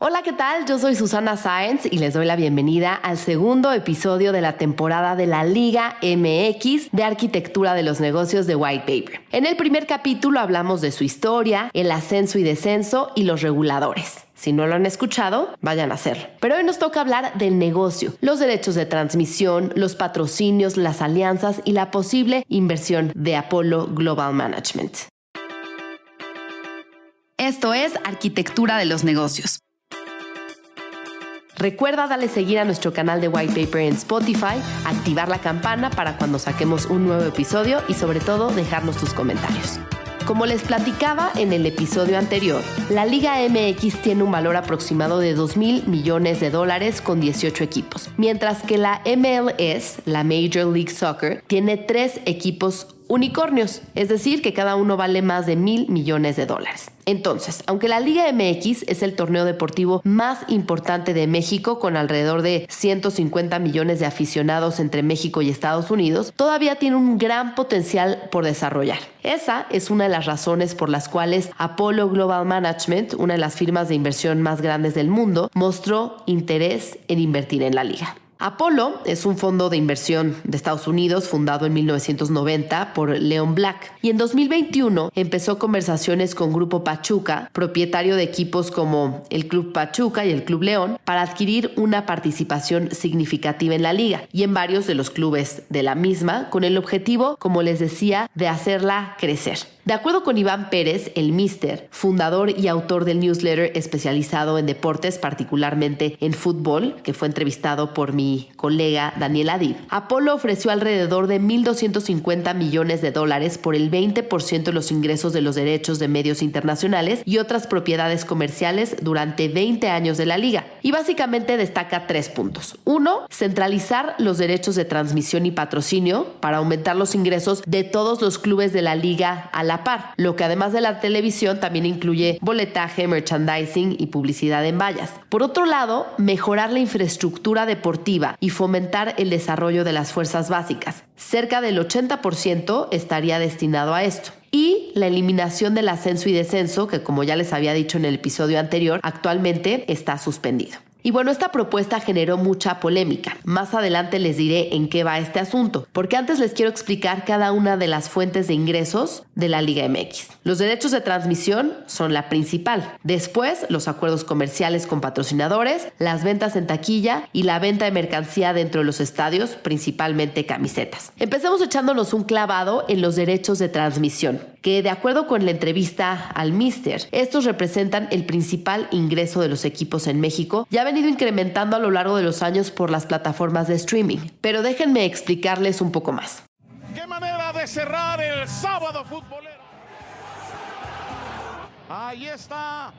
Hola, ¿qué tal? Yo soy Susana Sáenz y les doy la bienvenida al segundo episodio de la temporada de la Liga MX de Arquitectura de los Negocios de White Paper. En el primer capítulo hablamos de su historia, el ascenso y descenso y los reguladores. Si no lo han escuchado, vayan a hacerlo. Pero hoy nos toca hablar del negocio, los derechos de transmisión, los patrocinios, las alianzas y la posible inversión de Apollo Global Management. Esto es Arquitectura de los Negocios. Recuerda darle seguir a nuestro canal de White Paper en Spotify, activar la campana para cuando saquemos un nuevo episodio y sobre todo dejarnos tus comentarios. Como les platicaba en el episodio anterior, la Liga MX tiene un valor aproximado de $2,000 millones con 18 equipos, mientras que la MLS, la Major League Soccer, tiene 3 equipos unicornios, es decir, que cada uno vale más de $1,000 millones. Entonces, aunque la Liga MX es el torneo deportivo más importante de México, con alrededor de 150 millones de aficionados entre México y Estados Unidos, todavía tiene un gran potencial por desarrollar. Esa es una de las razones por las cuales Apollo Global Management, una de las firmas de inversión más grandes del mundo, mostró interés en invertir en la liga. Apollo es un fondo de inversión de Estados Unidos fundado en 1990 por Leon Black y en 2021 empezó conversaciones con Grupo Pachuca, propietario de equipos como el Club Pachuca y el Club León, para adquirir una participación significativa en la liga y en varios de los clubes de la misma, con el objetivo, como les decía, de hacerla crecer. De acuerdo con Iván Pérez, el Mister, fundador y autor del newsletter especializado en deportes, particularmente en fútbol, que fue entrevistado por mi colega Daniel Adib, Apollo ofreció alrededor de $1,250 millones por el 20% de los ingresos de los derechos de medios internacionales y otras propiedades comerciales durante 20 años de la liga. Y básicamente destaca 3 puntos. 1. Centralizar los derechos de transmisión y patrocinio para aumentar los ingresos de todos los clubes de la liga a la par, lo que además de la televisión también incluye boletaje, merchandising y publicidad en vallas. Por otro lado, mejorar la infraestructura deportiva y fomentar el desarrollo de las fuerzas básicas. Cerca del 80% estaría destinado a esto. Y la eliminación del ascenso y descenso, que como ya les había dicho en el episodio anterior, actualmente está suspendido. Y bueno, esta propuesta generó mucha polémica. Más adelante les diré en qué va este asunto, porque antes les quiero explicar cada una de las fuentes de ingresos de la Liga MX. Los derechos de transmisión son la principal. Después, los acuerdos comerciales con patrocinadores, las ventas en taquilla y la venta de mercancía dentro de los estadios, principalmente camisetas. Empecemos echándonos un clavado en los derechos de transmisión, que de acuerdo con la entrevista al Mister, estos representan el principal ingreso de los equipos en México y ha venido incrementando a lo largo de los años por las plataformas de streaming. Pero déjenme explicarles un poco más. ¡Qué manera de cerrar el sábado futbolero! Ahí está.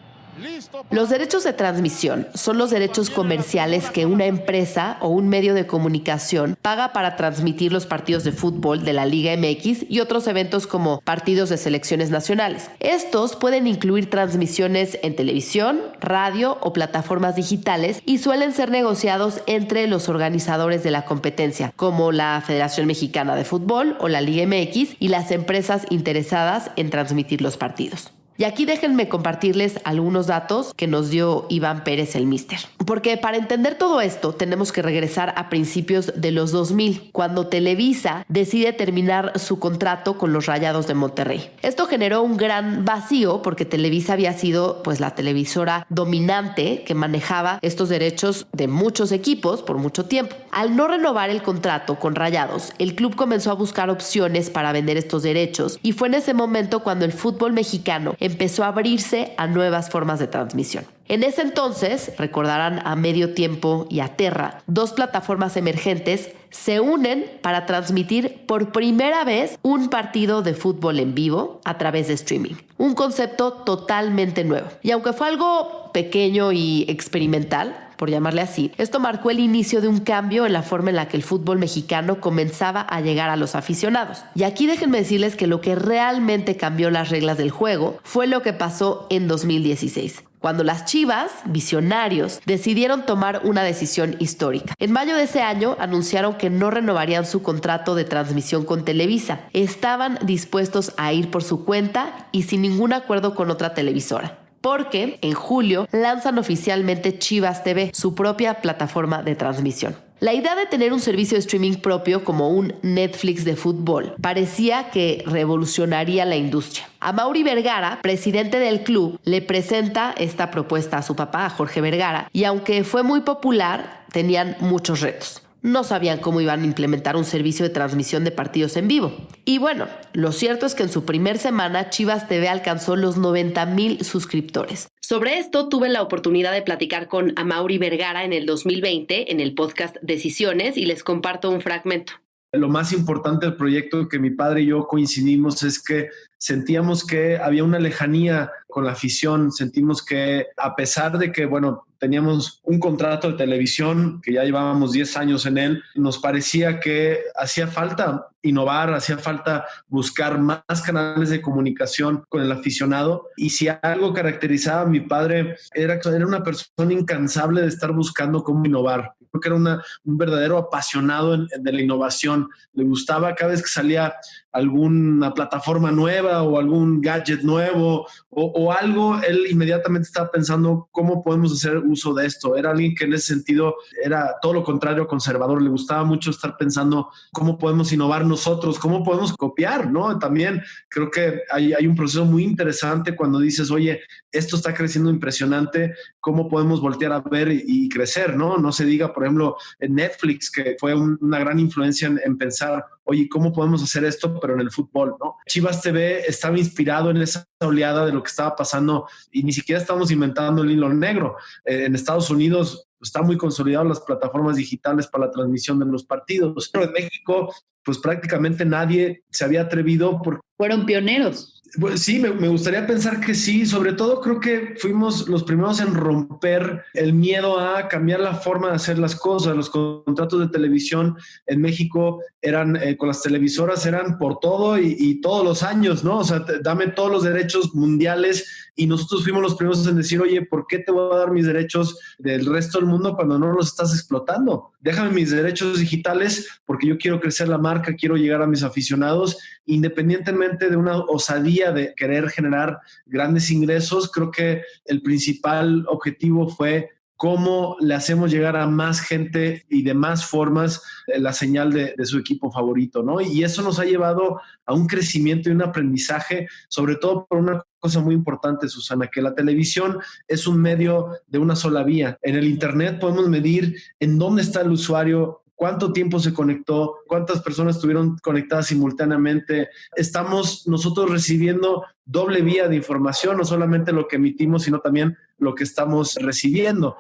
Los derechos de transmisión son los derechos comerciales que una empresa o un medio de comunicación paga para transmitir los partidos de fútbol de la Liga MX y otros eventos como partidos de selecciones nacionales. Estos pueden incluir transmisiones en televisión, radio o plataformas digitales y suelen ser negociados entre los organizadores de la competencia, como la Federación Mexicana de Fútbol o la Liga MX y las empresas interesadas en transmitir los partidos. Y aquí déjenme compartirles algunos datos que nos dio Iván Pérez, el Mister. Porque para entender todo esto tenemos que regresar a principios de los 2000, cuando Televisa decide terminar su contrato con los Rayados de Monterrey. Esto generó un gran vacío porque Televisa había sido la televisora dominante que manejaba estos derechos de muchos equipos por mucho tiempo. Al no renovar el contrato con Rayados, el club comenzó a buscar opciones para vender estos derechos y fue en ese momento cuando el fútbol mexicano empezó a abrirse a nuevas formas de transmisión. En ese entonces, recordarán a Medio Tiempo y a Terra, 2 plataformas emergentes se unen para transmitir por primera vez un partido de fútbol en vivo a través de streaming. Un concepto totalmente nuevo. Y aunque fue algo pequeño y experimental, por llamarle así, esto marcó el inicio de un cambio en la forma en la que el fútbol mexicano comenzaba a llegar a los aficionados. Y aquí déjenme decirles que lo que realmente cambió las reglas del juego fue lo que pasó en 2016. Cuando las Chivas, visionarios, decidieron tomar una decisión histórica. En mayo de ese año anunciaron que no renovarían su contrato de transmisión con Televisa. Estaban dispuestos a ir por su cuenta y sin ningún acuerdo con otra televisora. porque en julio lanzan oficialmente Chivas TV, su propia plataforma de transmisión. La idea de tener un servicio de streaming propio como un Netflix de fútbol parecía que revolucionaría la industria. Amaury Vergara, presidente del club, le presenta esta propuesta a su papá, a Jorge Vergara, y aunque fue muy popular, tenían muchos retos. No sabían cómo iban a implementar un servicio de transmisión de partidos en vivo. Y bueno, lo cierto es que en su primer semana Chivas TV alcanzó los 90,000 suscriptores. Sobre esto tuve la oportunidad de platicar con Amaury Vergara en el 2020 en el podcast Decisiones y les comparto un fragmento. Lo más importante del proyecto que mi padre y yo coincidimos es que sentíamos que había una lejanía con la afición, sentimos que a pesar de que, teníamos un contrato de televisión, que ya llevábamos 10 años en él, nos parecía que hacía falta innovar, hacía falta buscar más canales de comunicación con el aficionado. Y si algo caracterizaba a mi padre, era una persona incansable de estar buscando cómo innovar. Creo que era un verdadero apasionado de la innovación. Le gustaba cada vez que salía alguna plataforma nueva o algún gadget nuevo o algo, él inmediatamente estaba pensando cómo podemos hacer uso de esto. Era alguien que en ese sentido era todo lo contrario conservador. Le gustaba mucho estar pensando cómo podemos innovar nosotros, cómo podemos copiar, ¿no? También creo que hay un proceso muy interesante cuando dices, oye, esto está creciendo impresionante, ¿cómo podemos voltear a ver y crecer, ¿no? No se diga, por ejemplo, en Netflix, que fue una gran influencia en pensar, oye, ¿cómo podemos hacer esto, pero en el fútbol, ¿no? Chivas TV estaba inspirado en esa oleada de lo que estaba pasando y ni siquiera estamos inventando el hilo negro. En Estados Unidos están muy consolidadas las plataformas digitales para la transmisión de los partidos. Pero en México, pues prácticamente nadie se había atrevido porque fueron pioneros. Pues sí, me gustaría pensar que sí. Sobre todo creo que fuimos los primeros en romper el miedo a cambiar la forma de hacer las cosas. Los contratos de televisión en México eran con las televisoras eran por todo y todos los años, ¿no? O sea, dame todos los derechos mundiales y nosotros fuimos los primeros en decir, oye, ¿por qué te voy a dar mis derechos del resto del mundo cuando no los estás explotando? Déjame mis derechos digitales porque yo quiero crecer la marca, quiero llegar a mis aficionados, independientemente de una osadía de querer generar grandes ingresos. Creo que el principal objetivo fue cómo le hacemos llegar a más gente y de más formas la señal de su equipo favorito, ¿no? Y eso nos ha llevado a un crecimiento y un aprendizaje, sobre todo por una cosa muy importante, Susana, que la televisión es un medio de una sola vía. En el Internet podemos medir en dónde está el usuario, cuánto tiempo se conectó, cuántas personas estuvieron conectadas simultáneamente. Estamos nosotros recibiendo doble vía de información, no solamente lo que emitimos, sino también lo que estamos recibiendo.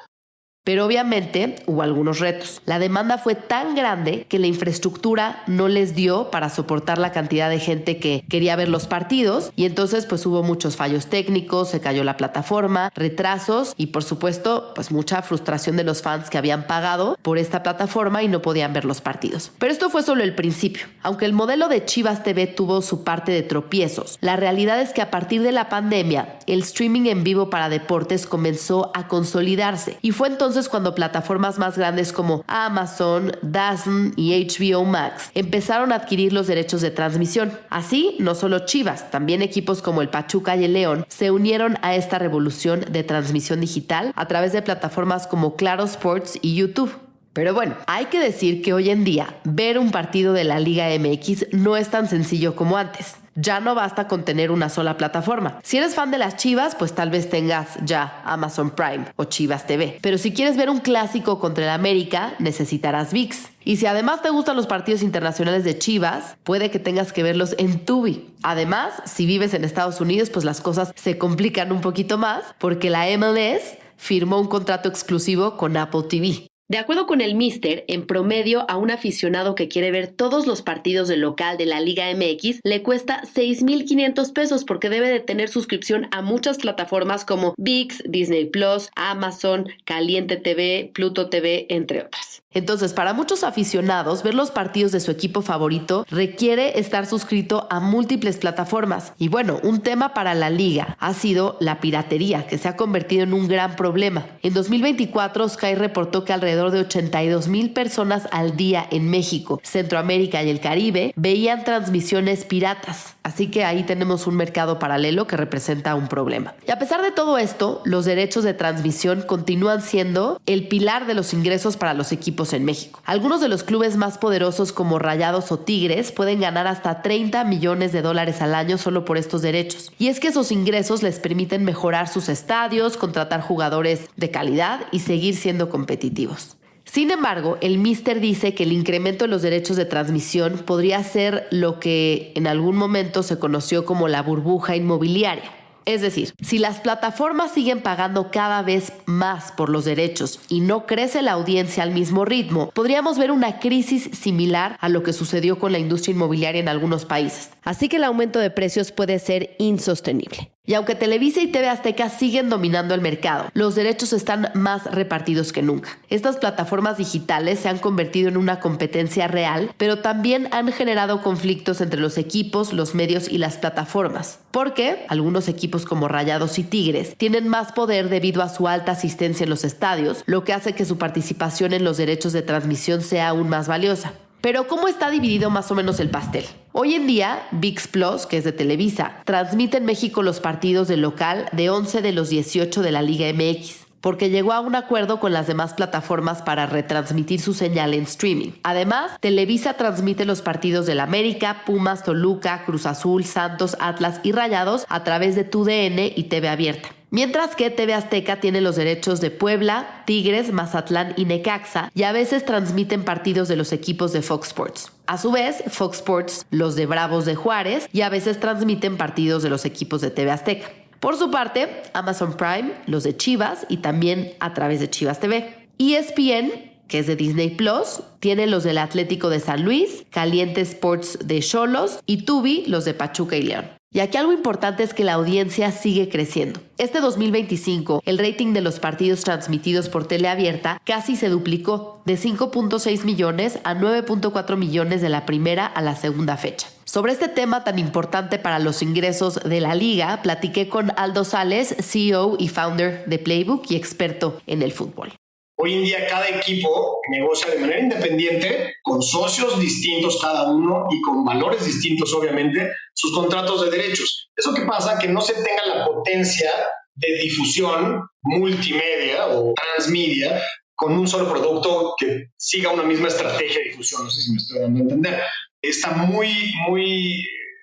Pero obviamente hubo algunos retos. La demanda fue tan grande que la infraestructura no les dio para soportar la cantidad de gente que quería ver los partidos y entonces pues hubo muchos fallos técnicos, se cayó la plataforma, retrasos y por supuesto pues mucha frustración de los fans que habían pagado por esta plataforma y no podían ver los partidos. Pero esto fue solo el principio. Aunque el modelo de Chivas TV tuvo su parte de tropiezos, la realidad es que a partir de la pandemia el streaming en vivo para deportes comenzó a consolidarse y fue entonces cuando plataformas más grandes como Amazon, DAZN y HBO Max empezaron a adquirir los derechos de transmisión. Así, no solo Chivas, también equipos como el Pachuca y el León se unieron a esta revolución de transmisión digital a través de plataformas como Claro Sports y YouTube. Pero bueno, hay que decir que hoy en día ver un partido de la Liga MX no es tan sencillo como antes. Ya no basta con tener una sola plataforma. Si eres fan de las Chivas, pues tal vez tengas ya Amazon Prime o Chivas TV. Pero si quieres ver un clásico contra el América, necesitarás ViX. Y si además te gustan los partidos internacionales de Chivas, puede que tengas que verlos en Tubi. Además, si vives en Estados Unidos, pues las cosas se complican un poquito más porque la MLS firmó un contrato exclusivo con Apple TV. De acuerdo con el Mister, en promedio a un aficionado que quiere ver todos los partidos del local de la Liga MX le cuesta $6,500 porque debe de tener suscripción a muchas plataformas como ViX, Disney Plus, Amazon, Caliente TV, Pluto TV, entre otras. Entonces, para muchos aficionados, ver los partidos de su equipo favorito requiere estar suscrito a múltiples plataformas. Y bueno, un tema para la liga ha sido la piratería, que se ha convertido en un gran problema. En 2024, Sky reportó que alrededor alrededor de 82,000 personas al día en México, Centroamérica y el Caribe veían transmisiones piratas. Así que ahí tenemos un mercado paralelo que representa un problema. Y a pesar de todo esto, los derechos de transmisión continúan siendo el pilar de los ingresos para los equipos en México. Algunos de los clubes más poderosos como Rayados o Tigres pueden ganar hasta $30 millones al año solo por estos derechos. Y es que esos ingresos les permiten mejorar sus estadios, contratar jugadores de calidad y seguir siendo competitivos. Sin embargo, el Mister dice que el incremento de los derechos de transmisión podría ser lo que en algún momento se conoció como la burbuja inmobiliaria. Es decir, si las plataformas siguen pagando cada vez más por los derechos y no crece la audiencia al mismo ritmo, podríamos ver una crisis similar a lo que sucedió con la industria inmobiliaria en algunos países. Así que el aumento de precios puede ser insostenible. Y aunque Televisa y TV Azteca siguen dominando el mercado, los derechos están más repartidos que nunca. Estas plataformas digitales se han convertido en una competencia real, pero también han generado conflictos entre los equipos, los medios y las plataformas. Porque algunos equipos como Rayados y Tigres tienen más poder debido a su alta asistencia en los estadios, lo que hace que su participación en los derechos de transmisión sea aún más valiosa. Pero ¿cómo está dividido más o menos el pastel? Hoy en día, ViX Plus, que es de Televisa, transmite en México los partidos del local de 11 de los 18 de la Liga MX, porque llegó a un acuerdo con las demás plataformas para retransmitir su señal en streaming. Además, Televisa transmite los partidos del América, Pumas, Toluca, Cruz Azul, Santos, Atlas y Rayados a través de TUDN y TV Abierta. Mientras que TV Azteca tiene los derechos de Puebla, Tigres, Mazatlán y Necaxa y a veces transmiten partidos de los equipos de Fox Sports. A su vez, Fox Sports, los de Bravos de Juárez y a veces transmiten partidos de los equipos de TV Azteca. Por su parte, Amazon Prime, los de Chivas y también a través de Chivas TV. ESPN, que es de Disney Plus, tiene los del Atlético de San Luis, Caliente Sports de Xolos y Tubi, los de Pachuca y León. Y aquí algo importante es que la audiencia sigue creciendo. Este 2025, el rating de los partidos transmitidos por teleabierta casi se duplicó, de 5.6 millones a 9.4 millones de la primera a la segunda fecha. Sobre este tema tan importante para los ingresos de la liga, platiqué con Aldo Sales, CEO y founder de Playbook y experto en el fútbol. Hoy en día cada equipo negocia de manera independiente, con socios distintos cada uno y con valores distintos, obviamente, sus contratos de derechos. Eso que pasa que no se tenga la potencia de difusión multimedia o transmedia con un solo producto que siga una misma estrategia de difusión. No sé si me estoy dando a entender. Está muy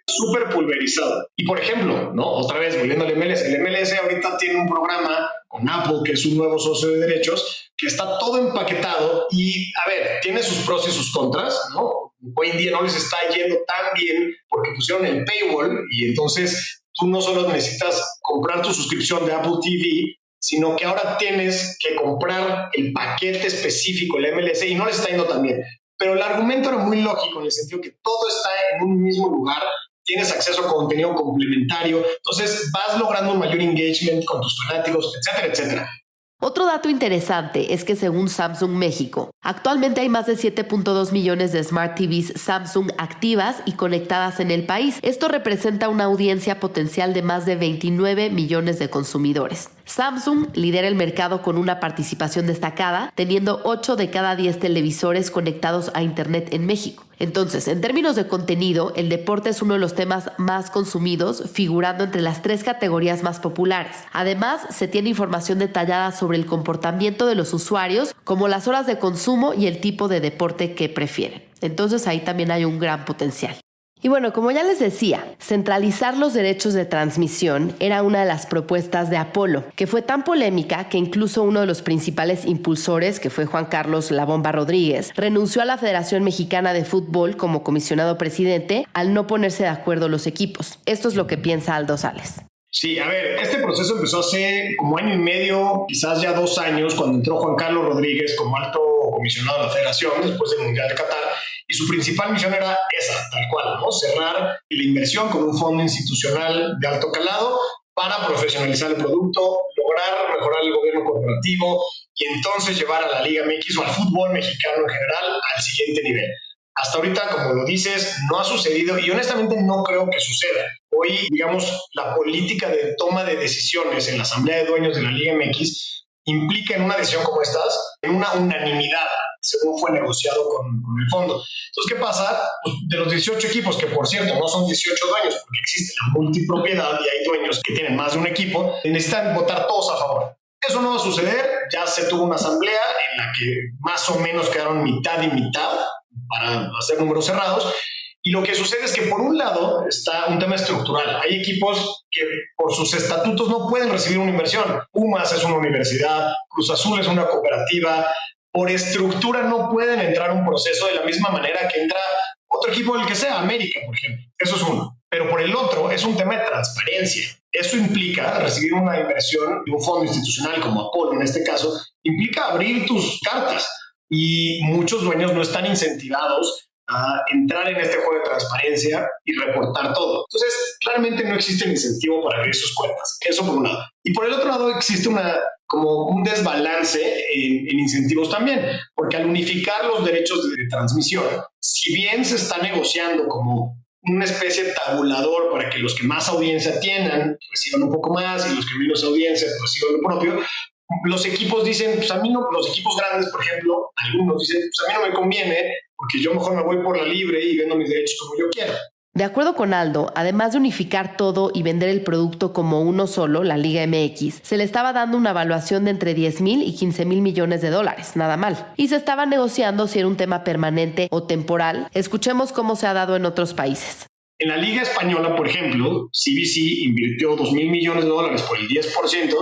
súper pulverizado. Y por ejemplo, ¿no? Otra vez volviendo al MLS, el MLS ahorita tiene un programa con Apple, que es un nuevo socio de derechos, que está todo empaquetado y, a ver, tiene sus pros y sus contras, ¿no? Hoy en día no les está yendo tan bien porque pusieron el paywall y entonces tú no solo necesitas comprar tu suscripción de Apple TV, sino que ahora tienes que comprar el paquete específico, el MLS, y no les está yendo tan bien. Pero el argumento era muy lógico en el sentido que todo está en un mismo lugar, tienes acceso a contenido complementario, entonces vas logrando un mayor engagement con tus fanáticos, etcétera, etcétera. Otro dato interesante es que según Samsung México, actualmente hay más de 7.2 millones de Smart TVs Samsung activas y conectadas en el país. Esto representa una audiencia potencial de más de 29 millones de consumidores. Samsung lidera el mercado con una participación destacada, teniendo 8 de cada 10 televisores conectados a Internet en México. Entonces, en términos de contenido, el deporte es uno de los temas más consumidos, figurando entre las 3 categorías más populares. Además, se tiene información detallada sobre el comportamiento de los usuarios, como las horas de consumo y el tipo de deporte que prefieren. Entonces, ahí también hay un gran potencial. Y bueno, como ya les decía, centralizar los derechos de transmisión era una de las propuestas de Apolo, que fue tan polémica que incluso uno de los principales impulsores, que fue Juan Carlos La Bomba Rodríguez, renunció a la Federación Mexicana de Fútbol como comisionado presidente al no ponerse de acuerdo los equipos. Esto es lo que piensa Aldo Sales. Sí, a ver, este proceso empezó hace como año y medio, quizás ya 2 años, cuando entró Juan Carlos Rodríguez como alto comisionado de la Federación después del Mundial de Qatar, y su principal misión era esa, tal cual, ¿no? Cerrar la inversión con un fondo institucional de alto calado para profesionalizar el producto, lograr mejorar el gobierno corporativo y entonces llevar a la Liga MX o al fútbol mexicano en general al siguiente nivel. Hasta ahorita, como lo dices, no ha sucedido y honestamente no creo que suceda. Hoy, digamos, la política de toma de decisiones en la Asamblea de Dueños de la Liga MX implica en una decisión como estas, en una unanimidad, según fue negociado con el fondo. Entonces, ¿qué pasa? Pues de los 18 equipos, que por cierto no son 18 dueños, porque existe la multipropiedad y hay dueños que tienen más de un equipo, necesitan votar todos a favor. Eso no va a suceder, ya se tuvo una asamblea en la que más o menos quedaron mitad y mitad para hacer números cerrados. Y lo que sucede es que por un lado está un tema estructural. Hay equipos que por sus estatutos no pueden recibir una inversión. Pumas es una universidad, Cruz Azul es una cooperativa. Por estructura no pueden entrar a un proceso de la misma manera que entra otro equipo, el que sea, América, por ejemplo. Eso es uno. Pero por el otro es un tema de transparencia. Eso implica recibir una inversión de un fondo institucional como Apolo, en este caso, implica abrir tus cartas. Y muchos dueños no están incentivados a entrar en este juego de transparencia y reportar todo. Entonces, claramente no existe el incentivo para abrir sus cuentas. Eso por un lado. Y por el otro lado existe como un desbalance en incentivos también, porque al unificar los derechos de transmisión, si bien se está negociando como una especie de tabulador para que los que más audiencia tienen reciban un poco más y los que menos audiencia reciban lo propio, los equipos dicen, pues a mí no, los equipos grandes, por ejemplo, algunos dicen, pues a mí no me conviene porque yo mejor me voy por la libre y vendo mis derechos como yo quiero. De acuerdo con Aldo, además de unificar todo y vender el producto como uno solo, la Liga MX, se le estaba dando una evaluación de entre 10,000 y 15,000 millones de dólares, nada mal. Y se estaba negociando si era un tema permanente o temporal. Escuchemos cómo se ha dado en otros países. En la Liga Española, por ejemplo, CBC invirtió 2,000 millones de dólares por el 10%,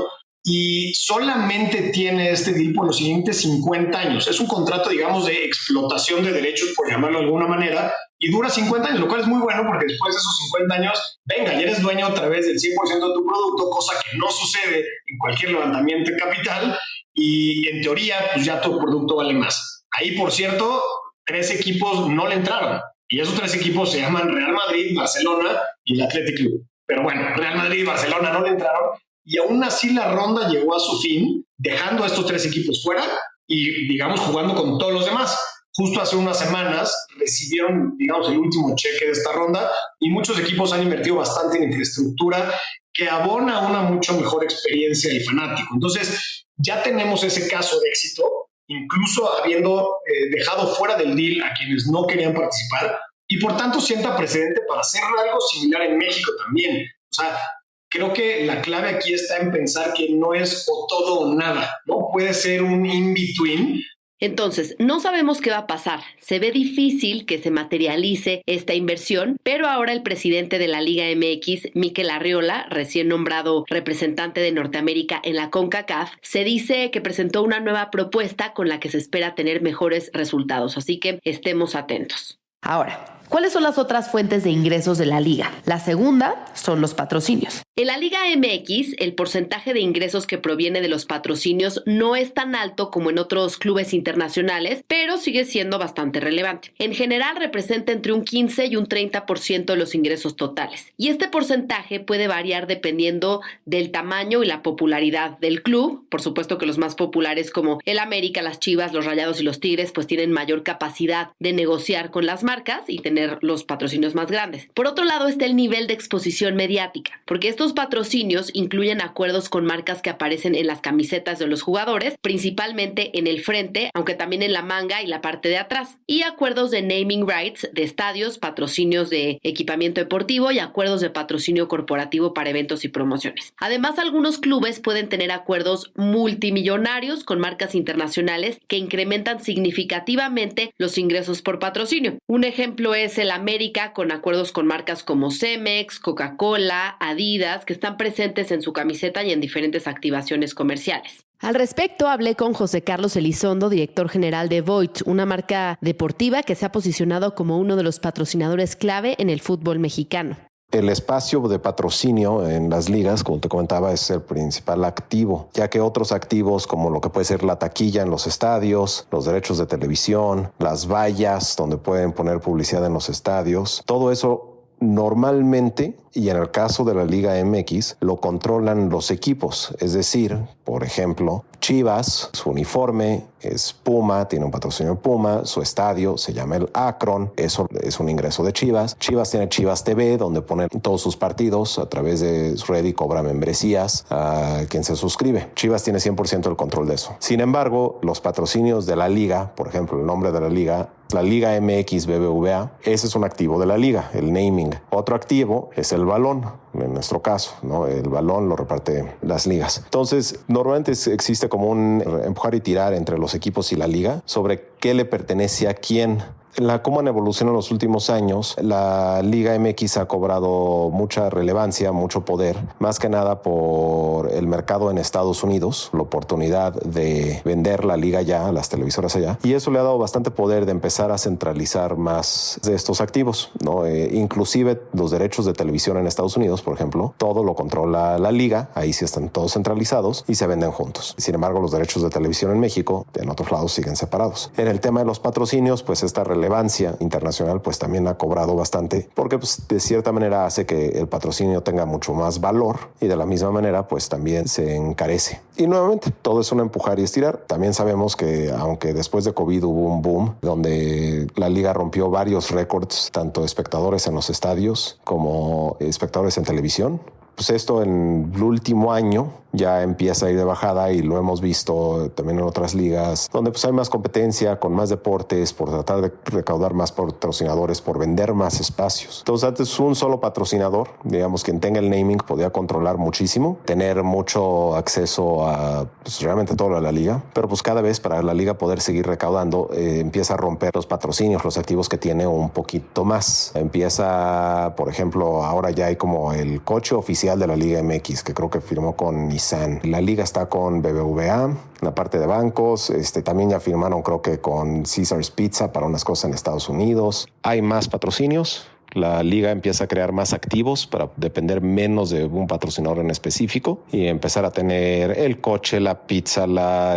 y solamente tiene este deal por los siguientes 50 años. Es un contrato, digamos, de explotación de derechos, por llamarlo de alguna manera, y dura 50 años, lo cual es muy bueno porque después de esos 50 años, venga, ya eres dueño otra vez del 100% de tu producto, cosa que no sucede en cualquier levantamiento de capital, y en teoría, pues ya tu producto vale más. Ahí, por cierto, 3 equipos no le entraron, y esos 3 equipos se llaman Real Madrid, Barcelona y el Athletic Club. Pero bueno, Real Madrid y Barcelona no le entraron, y aún así la ronda llegó a su fin, dejando a estos 3 equipos fuera y, digamos, jugando con todos los demás. Justo hace unas semanas recibieron, digamos, el último cheque de esta ronda y muchos equipos han invertido bastante en infraestructura que abona una mucho mejor experiencia del fanático. Entonces, ya tenemos ese caso de éxito, incluso habiendo dejado fuera del deal a quienes no querían participar, y por tanto sienta precedente para hacer algo similar en México también. O sea, creo que la clave aquí está en pensar que no es o todo o nada, ¿no? Puede ser un in-between. Entonces, no sabemos qué va a pasar. Se ve difícil que se materialice esta inversión, pero ahora el presidente de la Liga MX, Mikel Arriola, recién nombrado representante de Norteamérica en la CONCACAF, se dice que presentó una nueva propuesta con la que se espera tener mejores resultados, así que estemos atentos. Ahora, ¿cuáles son las otras fuentes de ingresos de la liga? La segunda son los patrocinios. En la Liga MX, el porcentaje de ingresos que proviene de los patrocinios no es tan alto como en otros clubes internacionales, pero sigue siendo bastante relevante. En general, representa entre un 15 y un 30% de los ingresos totales. Y este porcentaje puede variar dependiendo del tamaño y la popularidad del club. Por supuesto que los más populares como el América, las Chivas, los Rayados y los Tigres, pues tienen mayor capacidad de negociar con las marcas y tener los patrocinios más grandes. Por otro lado está el nivel de exposición mediática, porque estos patrocinios incluyen acuerdos con marcas que aparecen en las camisetas de los jugadores, principalmente en el frente, aunque también en la manga y la parte de atrás, y acuerdos de naming rights de estadios, patrocinios de equipamiento deportivo y acuerdos de patrocinio corporativo para eventos y promociones. Además, algunos clubes pueden tener acuerdos multimillonarios con marcas internacionales que incrementan significativamente los ingresos por patrocinio. Un ejemplo es el América, con acuerdos con marcas como Cemex, Coca-Cola, Adidas, que están presentes en su camiseta y en diferentes activaciones comerciales. Al respecto, hablé con José Carlos Elizondo, director general de Voit, una marca deportiva que se ha posicionado como uno de los patrocinadores clave en el fútbol mexicano. El espacio de patrocinio en las ligas, como te comentaba, es el principal activo, ya que otros activos como lo que puede ser la taquilla en los estadios, los derechos de televisión, las vallas donde pueden poner publicidad en los estadios, todo eso normalmente, y en el caso de la Liga MX, lo controlan los equipos. Es decir, por ejemplo, Chivas, su uniforme es Puma, tiene un patrocinio Puma, su estadio se llama el Akron, eso es un ingreso de Chivas. Chivas tiene Chivas TV, donde ponen todos sus partidos a través de su red y cobra membresías a quien se suscribe. Chivas tiene 100% el control de eso. Sin embargo, los patrocinios de la liga, por ejemplo, el nombre de la Liga MX BBVA, ese es un activo de la liga, el naming. Otro activo es el balón, en nuestro caso, ¿no? El balón lo reparte las ligas. Entonces, normalmente existe como un empujar y tirar entre los equipos y la liga sobre qué le pertenece a quién. Cómo han evolucionado en los últimos años, la Liga MX ha cobrado mucha relevancia, mucho poder, más que nada por el mercado en Estados Unidos, la oportunidad de vender la liga allá, las televisoras allá, y eso le ha dado bastante poder de empezar a centralizar más de estos activos, ¿no? Inclusive los derechos de televisión en Estados Unidos, por ejemplo, todo lo controla la liga, ahí sí están todos centralizados y se venden juntos. Sin embargo, los derechos de televisión en México, en otros lados, siguen separados. En el tema de los patrocinios, pues esta relevancia internacional pues también ha cobrado bastante, porque pues de cierta manera hace que el patrocinio tenga mucho más valor y de la misma manera pues también se encarece. Y nuevamente todo es un empujar y estirar. También sabemos que aunque después de COVID hubo un boom donde la liga rompió varios récords, tanto de espectadores en los estadios como espectadores en televisión, pues esto en el último año ya empieza a ir de bajada y lo hemos visto también en otras ligas donde pues hay más competencia, con más deportes, por tratar de recaudar más patrocinadores, por vender más espacios. Entonces antes un solo patrocinador, digamos quien tenga el naming, podía controlar muchísimo, tener mucho acceso a pues, realmente toda la liga, pero pues cada vez para la liga poder seguir recaudando empieza a romper los patrocinios, los activos que tiene un poquito más. Empieza, por ejemplo, ahora ya hay como el coche oficial de la Liga MX, que creo que firmó con Nissan. La liga está con BBVA, la parte de bancos, también ya firmaron creo que con Caesar's Pizza para unas cosas en Estados Unidos. Hay más patrocinios. La liga empieza a crear más activos para depender menos de un patrocinador en específico y empezar a tener el coche, la pizza,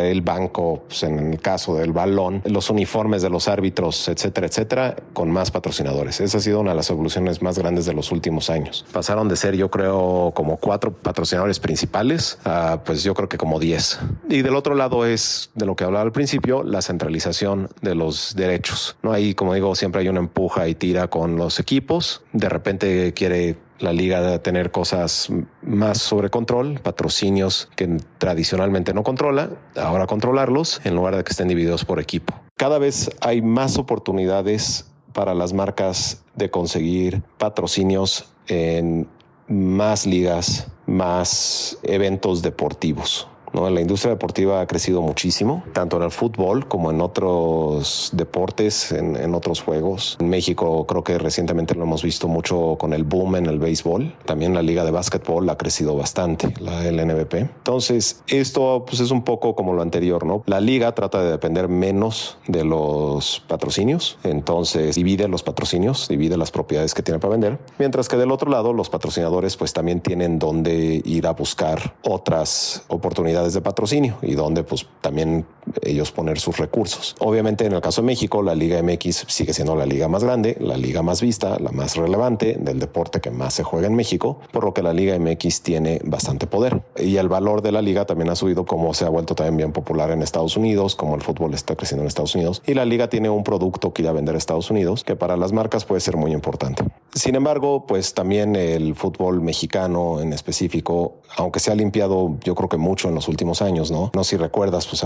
el banco, pues en el caso del balón, los uniformes de los árbitros, etcétera, etcétera, con más patrocinadores. Esa ha sido una de las evoluciones más grandes de los últimos años. Pasaron de ser, yo creo, como 4 patrocinadores principales a, pues yo creo que como 10. Y del otro lado es, de lo que hablaba al principio, la centralización de los derechos. No, ahí, como digo, siempre hay una empuja y tira con los equipos. De repente quiere la liga tener cosas más sobre control, patrocinios que tradicionalmente no controla, ahora controlarlos en lugar de que estén divididos por equipo. Cada vez hay más oportunidades para las marcas de conseguir patrocinios en más ligas, más eventos deportivos, ¿no? La industria deportiva ha crecido muchísimo, tanto en el fútbol como en otros deportes, en otros juegos. En México creo que recientemente lo hemos visto mucho con el boom en el béisbol. También la liga de básquetbol ha crecido bastante, la LNBP. Entonces, esto pues es un poco como lo anterior, ¿no? La liga trata de depender menos de los patrocinios, entonces divide los patrocinios, divide las propiedades que tiene para vender, mientras que del otro lado los patrocinadores pues también tienen donde ir a buscar otras oportunidades de patrocinio y donde pues también ellos poner sus recursos. Obviamente en el caso de México, la Liga MX sigue siendo la liga más grande, la liga más vista, la más relevante del deporte que más se juega en México, por lo que la Liga MX tiene bastante poder. Y el valor de la liga también ha subido, como se ha vuelto también bien popular en Estados Unidos, como el fútbol está creciendo en Estados Unidos, y la liga tiene un producto que ir a vender a Estados Unidos que para las marcas puede ser muy importante. Sin embargo, pues también el fútbol mexicano en específico, aunque se ha limpiado yo creo que mucho en los últimos años, ¿no? No sé si recuerdas, pues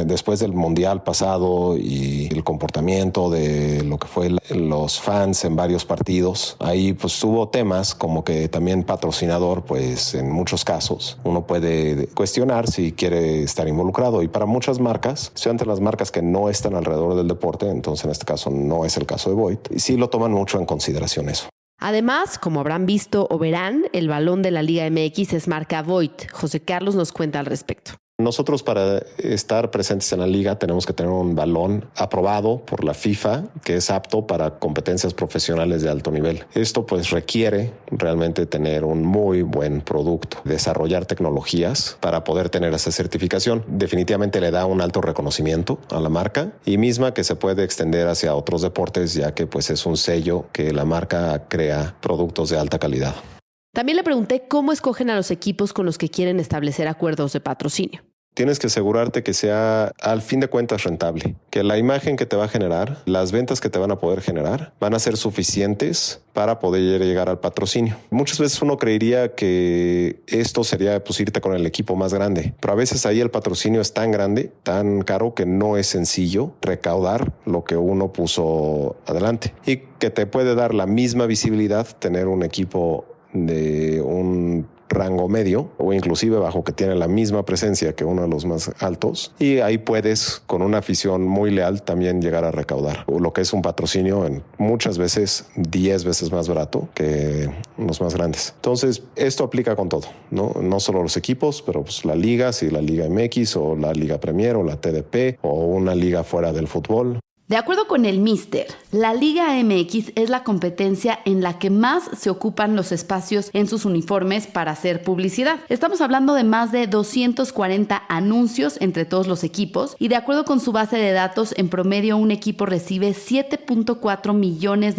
después del mundial pasado y el comportamiento de lo que fue los fans en varios partidos, ahí pues hubo temas como que también patrocinador, pues en muchos casos uno puede cuestionar si quiere estar involucrado, y para muchas marcas, especialmente las marcas que no están alrededor del deporte, entonces en este caso no es el caso de Voit, sí lo toman mucho en consideración eso. Además, como habrán visto o verán, el balón de la Liga MX es marca Voit. José Carlos nos cuenta al respecto. Nosotros para estar presentes en la liga tenemos que tener un balón aprobado por la FIFA que es apto para competencias profesionales de alto nivel. Esto pues requiere realmente tener un muy buen producto, desarrollar tecnologías para poder tener esa certificación. Definitivamente le da un alto reconocimiento a la marca y misma que se puede extender hacia otros deportes, ya que pues es un sello que la marca crea productos de alta calidad. También le pregunté cómo escogen a los equipos con los que quieren establecer acuerdos de patrocinio. Tienes que asegurarte que sea al fin de cuentas rentable, que la imagen que te va a generar, las ventas que te van a poder generar, van a ser suficientes para poder llegar al patrocinio. Muchas veces uno creería que esto sería pues irte con el equipo más grande, pero a veces ahí el patrocinio es tan grande, tan caro que no es sencillo recaudar lo que uno puso adelante y que te puede dar la misma visibilidad tener un equipo de un rango medio o inclusive bajo que tiene la misma presencia que uno de los más altos y ahí puedes con una afición muy leal también llegar a recaudar lo que es un patrocinio en muchas veces 10 veces más barato que los más grandes. Entonces esto aplica con todo, no solo los equipos, pero pues la liga, si la Liga MX o la Liga Premier o la TDP o una liga fuera del fútbol. De acuerdo con el Mister, la Liga MX es la competencia en la que más se ocupan los espacios en sus uniformes para hacer publicidad. Estamos hablando de más de 240 anuncios entre todos los equipos y de acuerdo con su base de datos, en promedio un equipo recibe $7.4 millones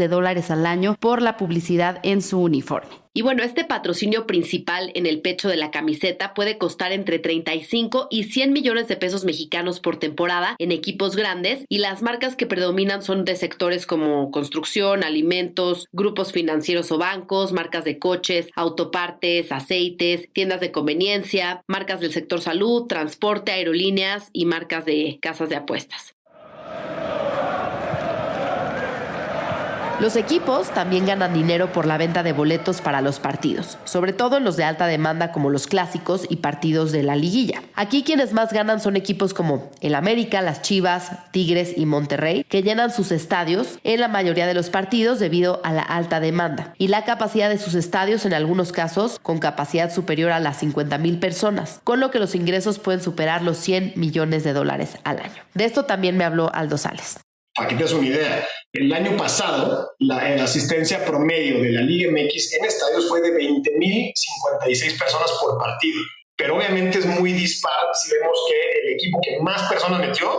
al año por la publicidad en su uniforme. Y bueno, este patrocinio principal en el pecho de la camiseta puede costar entre 35 y 100 millones de pesos mexicanos por temporada en equipos grandes y las marcas que predominan son de sectores como construcción, alimentos, grupos financieros o bancos, marcas de coches, autopartes, aceites, tiendas de conveniencia, marcas del sector salud, transporte, aerolíneas y marcas de casas de apuestas. Los equipos también ganan dinero por la venta de boletos para los partidos, sobre todo en los de alta demanda como los clásicos y partidos de la liguilla. Aquí quienes más ganan son equipos como el América, las Chivas, Tigres y Monterrey, que llenan sus estadios en la mayoría de los partidos debido a la alta demanda y la capacidad de sus estadios en algunos casos con capacidad superior a las 50,000 personas, con lo que los ingresos pueden superar los $100 millones al año. De esto también me habló Aldo Sales. Para que te des una idea, el año pasado la asistencia promedio de la Liga MX en estadios fue de 20,056 personas por partido. Pero obviamente es muy dispar si vemos que el equipo que más personas metió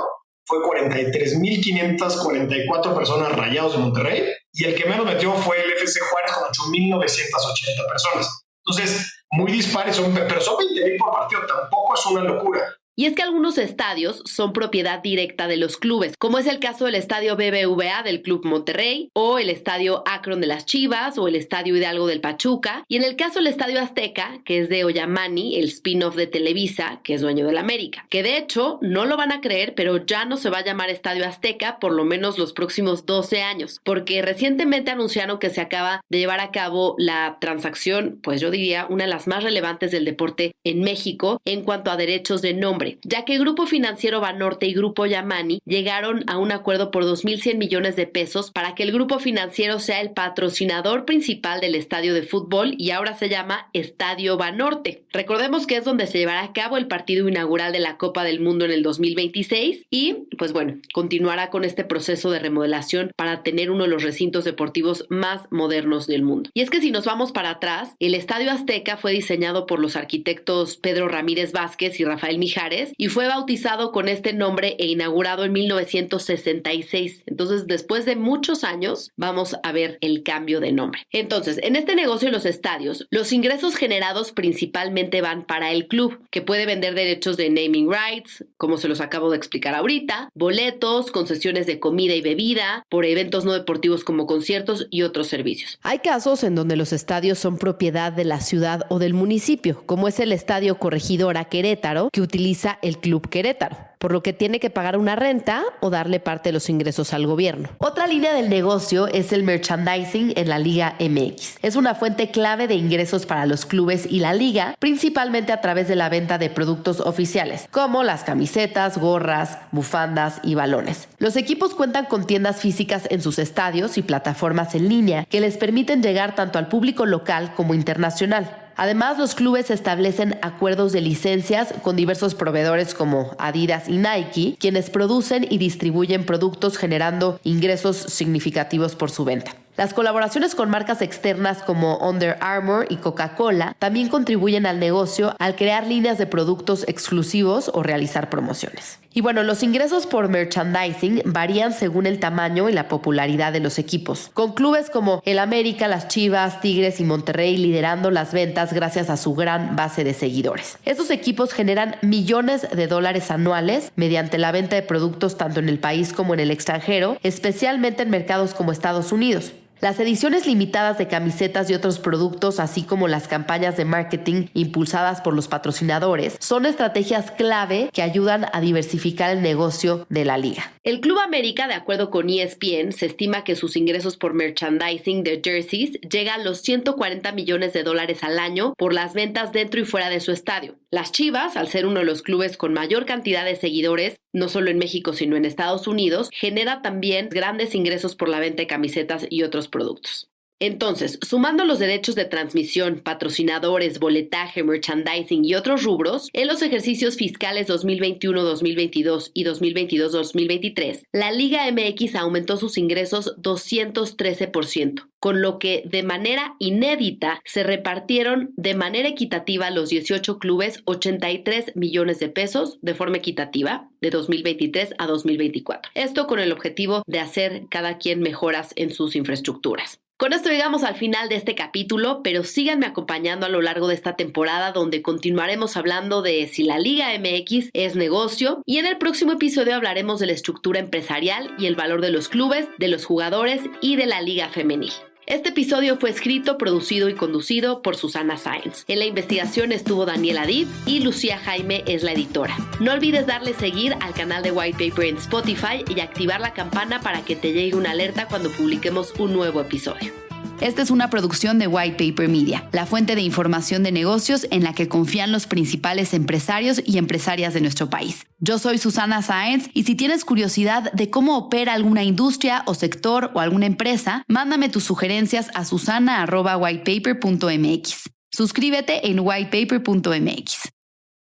fue 43,544 personas, Rayados de Monterrey, y el que menos metió fue el FC Juárez con 8,980 personas. Entonces, muy dispares, pero son 20,000 por partido, tampoco es una locura. Y es que algunos estadios son propiedad directa de los clubes, como es el caso del Estadio BBVA del Club Monterrey, o el Estadio Akron de las Chivas, o el Estadio Hidalgo del Pachuca, y en el caso del Estadio Azteca, que es de Oyamani, el spin-off de Televisa, que es dueño del América, que de hecho, no lo van a creer, pero ya no se va a llamar Estadio Azteca por lo menos los próximos 12 años, porque recientemente anunciaron que se acaba de llevar a cabo la transacción, pues yo diría, una de las más relevantes del deporte en México en cuanto a derechos de nombre, ya que Grupo Financiero Banorte y Grupo Oyamani llegaron a un acuerdo por 2,100 millones de pesos para que el Grupo Financiero sea el patrocinador principal del estadio de fútbol y ahora se llama Estadio Banorte. Recordemos que es donde se llevará a cabo el partido inaugural de la Copa del Mundo en el 2026 y, pues bueno, continuará con este proceso de remodelación para tener uno de los recintos deportivos más modernos del mundo. Y es que si nos vamos para atrás, el Estadio Azteca fue diseñado por los arquitectos Pedro Ramírez Vázquez y Rafael Mijares y fue bautizado con este nombre e inaugurado en 1966. Entonces, después de muchos años, vamos a ver el cambio de nombre. Entonces, en este negocio de los estadios, los ingresos generados principalmente van para el club, que puede vender derechos de naming rights, como se los acabo de explicar ahorita, boletos, concesiones de comida y bebida, por eventos no deportivos como conciertos y otros servicios. Hay casos en donde los estadios son propiedad de la ciudad o del municipio, como es el Estadio Corregidora Querétaro, que utiliza el Club Querétaro, por lo que tiene que pagar una renta o darle parte de los ingresos al gobierno. Otra línea del negocio es el merchandising en la Liga MX. Es una fuente clave de ingresos para los clubes y la liga, principalmente a través de la venta de productos oficiales, como las camisetas, gorras, bufandas y balones. Los equipos cuentan con tiendas físicas en sus estadios y plataformas en línea que les permiten llegar tanto al público local como internacional. Además, los clubes establecen acuerdos de licencias con diversos proveedores como Adidas y Nike, quienes producen y distribuyen productos generando ingresos significativos por su venta. Las colaboraciones con marcas externas como Under Armour y Coca-Cola también contribuyen al negocio al crear líneas de productos exclusivos o realizar promociones. Y bueno, los ingresos por merchandising varían según el tamaño y la popularidad de los equipos, con clubes como el América, las Chivas, Tigres y Monterrey liderando las ventas gracias a su gran base de seguidores. Estos equipos generan millones de dólares anuales mediante la venta de productos tanto en el país como en el extranjero, especialmente en mercados como Estados Unidos. Las ediciones limitadas de camisetas y otros productos, así como las campañas de marketing impulsadas por los patrocinadores, son estrategias clave que ayudan a diversificar el negocio de la liga. El Club América, de acuerdo con ESPN, se estima que sus ingresos por merchandising de jerseys llega a los $140 millones al año por las ventas dentro y fuera de su estadio. Las Chivas, al ser uno de los clubes con mayor cantidad de seguidores, no solo en México sino en Estados Unidos, genera también grandes ingresos por la venta de camisetas y otros productos. Entonces, sumando los derechos de transmisión, patrocinadores, boletaje, merchandising y otros rubros, en los ejercicios fiscales 2021-2022 y 2022-2023, la Liga MX aumentó sus ingresos 213%, con lo que de manera inédita se repartieron de manera equitativa los 18 clubes 83 millones de pesos de forma equitativa de 2023 a 2024. Esto con el objetivo de hacer cada quien mejoras en sus infraestructuras. Con esto llegamos al final de este capítulo, pero síganme acompañando a lo largo de esta temporada donde continuaremos hablando de si la Liga MX es negocio y en el próximo episodio hablaremos de la estructura empresarial y el valor de los clubes, de los jugadores y de la Liga Femenil. Este episodio fue escrito, producido y conducido por Susana Sáenz. En la investigación estuvo Daniel Adib y Lucía Jaime es la editora. No olvides darle seguir al canal de White Paper en Spotify y activar la campana para que te llegue una alerta cuando publiquemos un nuevo episodio. Esta es una producción de White Paper Media, la fuente de información de negocios en la que confían los principales empresarios y empresarias de nuestro país. Yo soy Susana Sáenz y si tienes curiosidad de cómo opera alguna industria o sector o alguna empresa, mándame tus sugerencias a susana@whitepaper.mx. Suscríbete en whitepaper.mx.